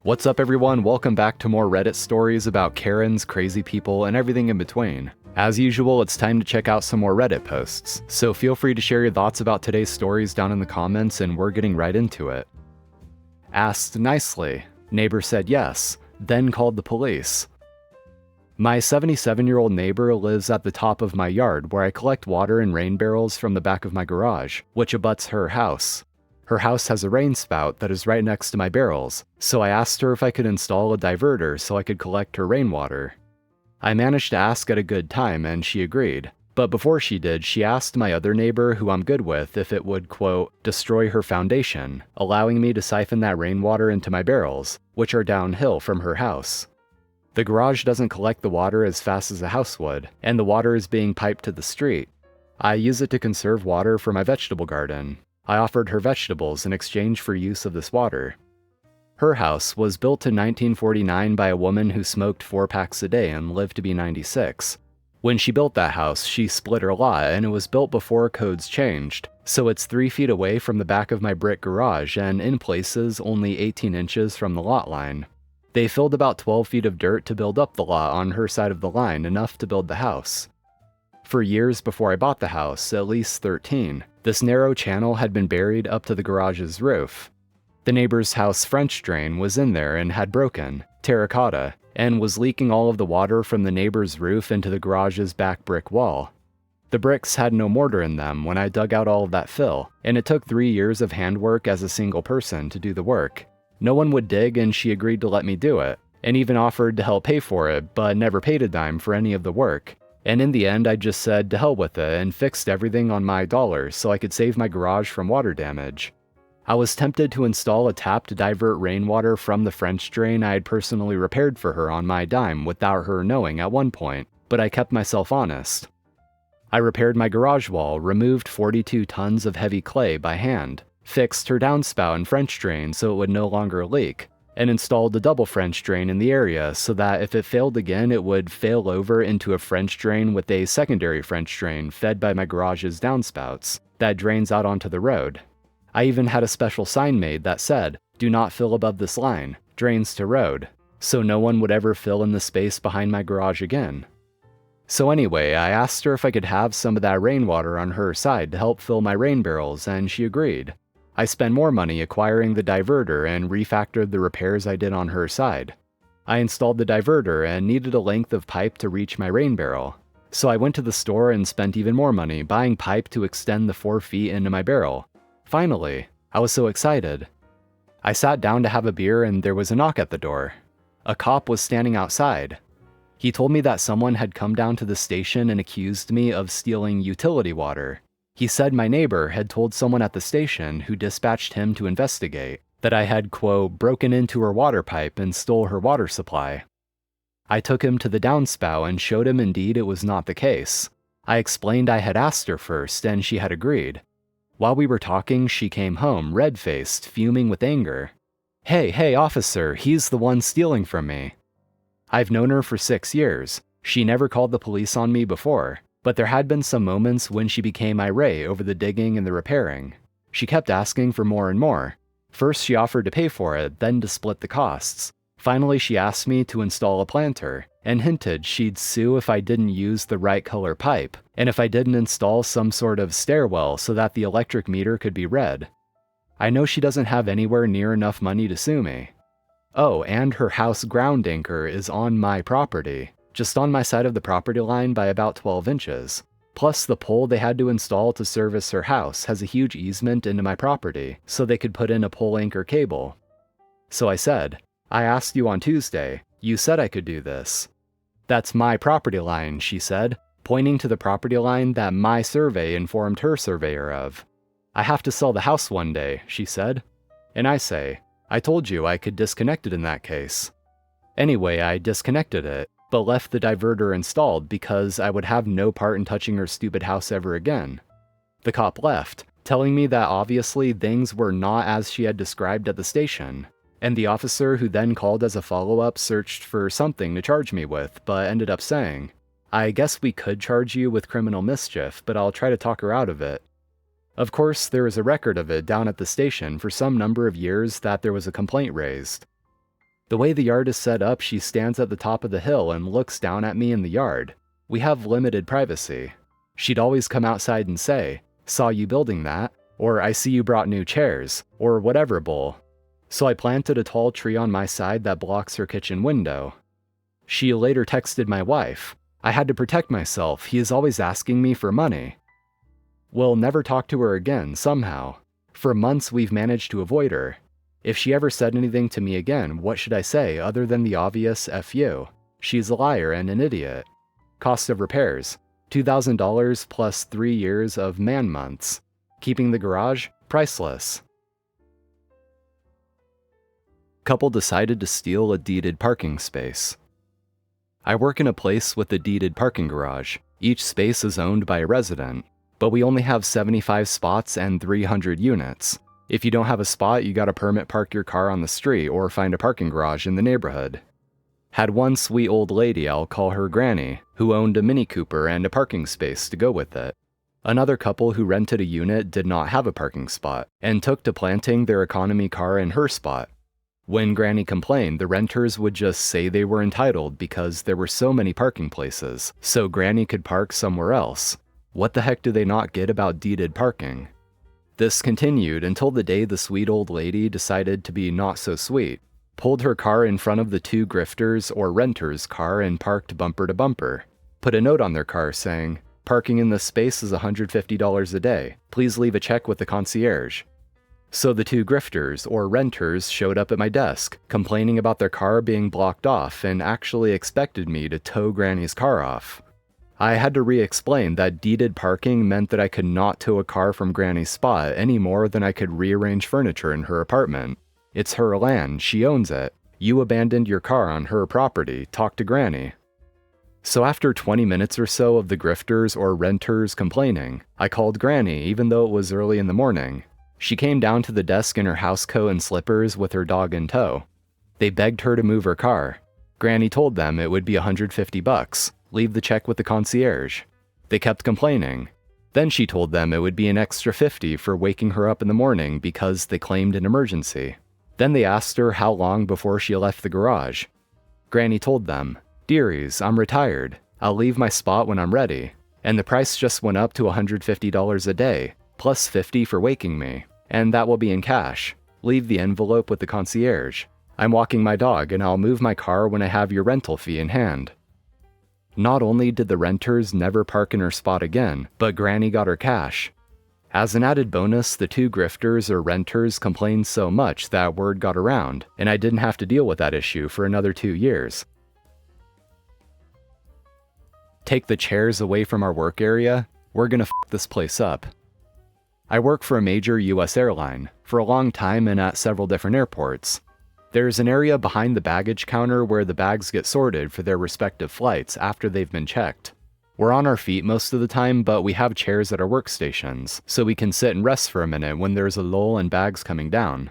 What's up everyone, welcome back to more Reddit stories about Karens, crazy people, and everything in between. As usual, it's time to check out some more Reddit posts, so feel free to share your thoughts about today's stories down in the comments and we're getting right into it. Asked nicely. Neighbor said yes, then called the police. My 77-year-old neighbor lives at the top of my yard where I collect water in rain barrels from the back of my garage, which abuts her house. Her house has a rain spout that is right next to my barrels, so I asked her if I could install a diverter so I could collect her rainwater. I managed to ask at a good time and she agreed, but before she did, she asked my other neighbor who I'm good with if it would, quote, destroy her foundation, allowing me to siphon that rainwater into my barrels, which are downhill from her house. The garage doesn't collect the water as fast as a house would, and the water is being piped to the street. I use it to conserve water for my vegetable garden. I offered her vegetables in exchange for use of this water. Her house was built in 1949 by a woman who smoked 4 packs a day and lived to be 96. When she built that house, she split her lot and it was built before codes changed, so it's 3 feet away from the back of my brick garage and in places only 18 inches from the lot line. They filled about 12 feet of dirt to build up the lot on her side of the line, enough to build the house. For years before I bought the house, at least 13, this narrow channel had been buried up to the garage's roof. The neighbor's house French drain was in there and had broken, terracotta, and was leaking all of the water from the neighbor's roof into the garage's back brick wall. The bricks had no mortar in them when I dug out all of that fill, and it took 3 years of handwork as a single person to do the work. No one would dig and she agreed to let me do it, and even offered to help pay for it, but never paid a dime for any of the work. And in the end, I just said to hell with it and fixed everything on my dollars so I could save my garage from water damage. I was tempted to install a tap to divert rainwater from the French drain I had personally repaired for her on my dime without her knowing at one point, but I kept myself honest. I repaired my garage wall, removed 42 tons of heavy clay by hand, fixed her downspout and French drain so it would no longer leak, and installed a double French drain in the area so that if it failed again it would fail over into a French drain with a secondary French drain fed by my garage's downspouts that drains out onto the road. I even had a special sign made that said, "Do not fill above this line, drains to road," so no one would ever fill in the space behind my garage again. So anyway, I asked her if I could have some of that rainwater on her side to help fill my rain barrels and she agreed. I spent more money acquiring the diverter and refactored the repairs I did on her side. I installed the diverter and needed a length of pipe to reach my rain barrel. So I went to the store and spent even more money buying pipe to extend the 4 feet into my barrel. Finally, I was so excited. I sat down to have a beer and there was a knock at the door. A cop was standing outside. He told me that someone had come down to the station and accused me of stealing utility water. He said my neighbor had told someone at the station who dispatched him to investigate that I had, quote, broken into her water pipe and stole her water supply. I took him to the downspout and showed him indeed it was not the case. I explained I had asked her first and she had agreed. While we were talking, she came home, red-faced, fuming with anger. Hey, officer, he's the one stealing from me. I've known her for 6 years. She never called the police on me before. But there had been some moments when she became irate over the digging and the repairing. She kept asking for more and more. First she offered to pay for it, then to split the costs. Finally she asked me to install a planter, and hinted she'd sue if I didn't use the right color pipe, and if I didn't install some sort of stairwell so that the electric meter could be read. I know she doesn't have anywhere near enough money to sue me. Oh, and her house ground anchor is on my property. Just on my side of the property line by about 12 inches. Plus the pole they had to install to service her house has a huge easement into my property, so they could put in a pole anchor cable. So I said, I asked you on Tuesday, you said I could do this. That's my property line, she said, pointing to the property line that my survey informed her surveyor of. I have to sell the house one day, she said. And I say, I told you I could disconnect it in that case. Anyway, I disconnected it, but left the diverter installed because I would have no part in touching her stupid house ever again. The cop left, telling me that obviously things were not as she had described at the station, and the officer who then called as a follow-up searched for something to charge me with, but ended up saying, I guess we could charge you with criminal mischief, but I'll try to talk her out of it. Of course, there is a record of it down at the station for some number of years that there was a complaint raised. The way the yard is set up, she stands at the top of the hill and looks down at me in the yard. We have limited privacy. She'd always come outside and say, "Saw you building that," or "I see you brought new chairs," or whatever bull. So I planted a tall tree on my side that blocks her kitchen window. She later texted my wife, "I had to protect myself, he is always asking me for money." We'll never talk to her again, somehow. For months we've managed to avoid her. If she ever said anything to me again, what should I say other than the obvious F you? She's a liar and an idiot. Cost of repairs, $2,000 plus 3 years of man months. Keeping the garage, priceless. Couple decided to steal a deeded parking space. I work in a place with a deeded parking garage. Each space is owned by a resident, but we only have 75 spots and 300 units. If you don't have a spot, you gotta permit park your car on the street or find a parking garage in the neighborhood. Had one sweet old lady, I'll call her Granny, who owned a Mini Cooper and a parking space to go with it. Another couple who rented a unit did not have a parking spot, and took to planting their economy car in her spot. When Granny complained, the renters would just say they were entitled because there were so many parking places, so Granny could park somewhere else. What the heck do they not get about deeded parking? This continued until the day the sweet old lady decided to be not so sweet, pulled her car in front of the two grifters' or renters' car and parked bumper to bumper. Put a note on their car saying, "Parking in this space is $150 a day. Please leave a check with the concierge." So the two grifters or renters showed up at my desk, complaining about their car being blocked off and actually expected me to tow Granny's car off. I had to re-explain that deeded parking meant that I could not tow a car from Granny's spot any more than I could rearrange furniture in her apartment. It's her land, she owns it. You abandoned your car on her property, talk to Granny. So after 20 minutes or so of the grifters or renters complaining, I called Granny even though it was early in the morning. She came down to the desk in her housecoat and slippers with her dog in tow. They begged her to move her car. Granny told them it would be $150. Leave the check with the concierge. They kept complaining. Then she told them it would be an extra $50 for waking her up in the morning because they claimed an emergency. Then they asked her how long before she left the garage. Granny told them, "Dearies, I'm retired. I'll leave my spot when I'm ready. And the price just went up to $150 a day, plus $50 for waking me. And that will be in cash. Leave the envelope with the concierge. I'm walking my dog and I'll move my car when I have your rental fee in hand." Not only did the renters never park in her spot again, but Granny got her cash. As an added bonus, the two grifters or renters complained so much that word got around, and I didn't have to deal with that issue for another 2 years. Take the chairs away from our work area, we're gonna f this place up. I work for a major US airline, for a long time and at several different airports. There's an area behind the baggage counter where the bags get sorted for their respective flights after they've been checked. We're on our feet most of the time, but we have chairs at our workstations, so we can sit and rest for a minute when there's a lull in bags coming down.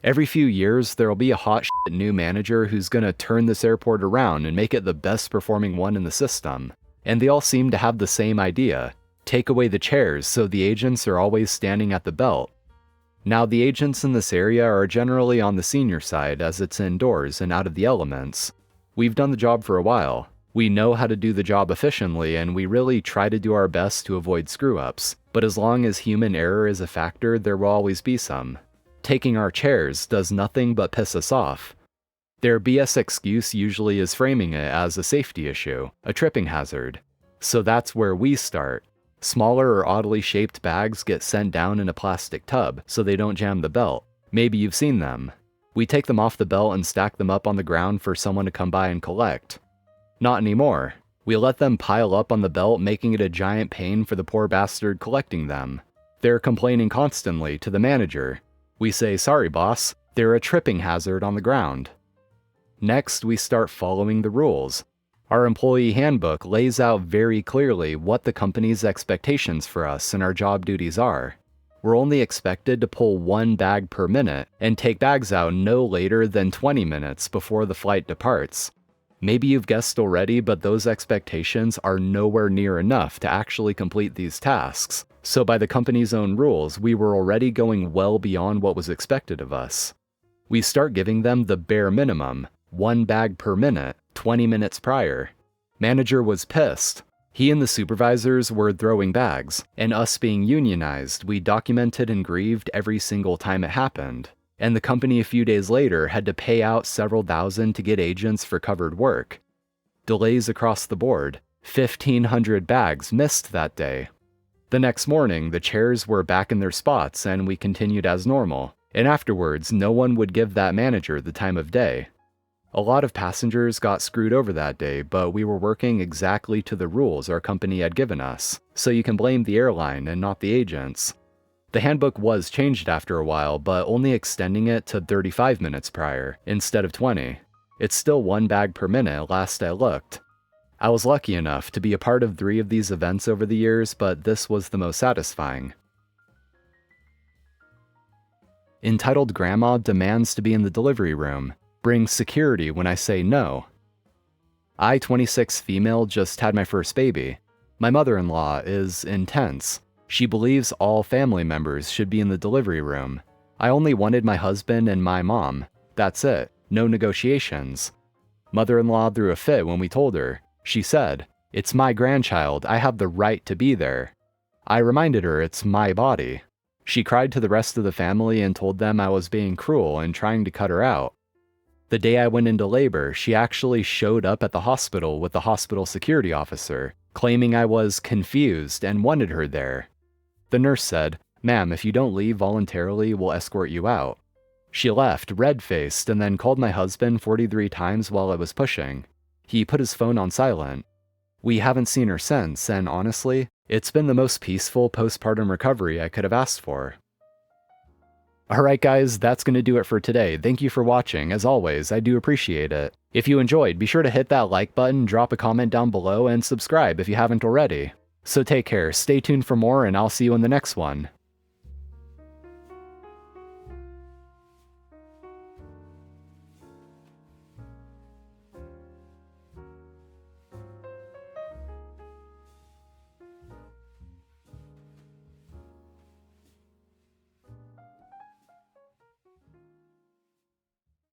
Every few years, there'll be a hot shit new manager who's gonna turn this airport around and make it the best performing one in the system. And they all seem to have the same idea. Take away the chairs so the agents are always standing at the belt. Now, the agents in this area are generally on the senior side as it's indoors and out of the elements. We've done the job for a while. We know how to do the job efficiently and we really try to do our best to avoid screw-ups. But as long as human error is a factor, there will always be some. Taking our chairs does nothing but piss us off. Their BS excuse usually is framing it as a safety issue, a tripping hazard. So that's where we start. Smaller or oddly shaped bags get sent down in a plastic tub so they don't jam the belt. Maybe you've seen them. We take them off the belt and stack them up on the ground for someone to come by and collect. Not anymore. We let them pile up on the belt, making it a giant pain for the poor bastard collecting them. They're complaining constantly to the manager. We say, "Sorry boss, they're a tripping hazard on the ground." Next, we start following the rules. Our employee handbook lays out very clearly what the company's expectations for us and our job duties are. We're only expected to pull 1 bag per minute and take bags out no later than 20 minutes before the flight departs. Maybe you've guessed already, but those expectations are nowhere near enough to actually complete these tasks. So by the company's own rules, we were already going well beyond what was expected of us. We start giving them the bare minimum, 1 bag per minute, 20 minutes prior. Manager was pissed. He and the supervisors were throwing bags, and us being unionized, we documented and grieved every single time it happened. And the company a few days later had to pay out several thousand to get agents for covered work. Delays across the board. 1,500 bags missed that day. The next morning, the chairs were back in their spots and we continued as normal. And afterwards, no one would give that manager the time of day. A lot of passengers got screwed over that day, but we were working exactly to the rules our company had given us, so you can blame the airline and not the agents. The handbook was changed after a while, but only extending it to 35 minutes prior, instead of 20. It's still 1 bag per minute last I looked. I was lucky enough to be a part of 3 of these events over the years, but this was the most satisfying. Entitled Grandma demands to be in the delivery room. Brings security when I say no. I, 26 female, just had my first baby. My mother-in-law is intense. She believes all family members should be in the delivery room. I only wanted my husband and my mom. That's it. No negotiations. Mother-in-law threw a fit when we told her. She said, "It's my grandchild. I have the right to be there." I reminded her it's my body. She cried to the rest of the family and told them I was being cruel and trying to cut her out. The day I went into labor, she actually showed up at the hospital with the hospital security officer, claiming I was confused and wanted her there. The nurse said, "Ma'am, if you don't leave voluntarily, we'll escort you out." She left, red-faced, and then called my husband 43 times while I was pushing. He put his phone on silent. We haven't seen her since, and honestly, it's been the most peaceful postpartum recovery I could have asked for. Alright guys, that's going to do it for today. Thank you for watching. As always, I do appreciate it. If you enjoyed, be sure to hit that like button, drop a comment down below, and subscribe if you haven't already. So take care, stay tuned for more, and I'll see you in the next one.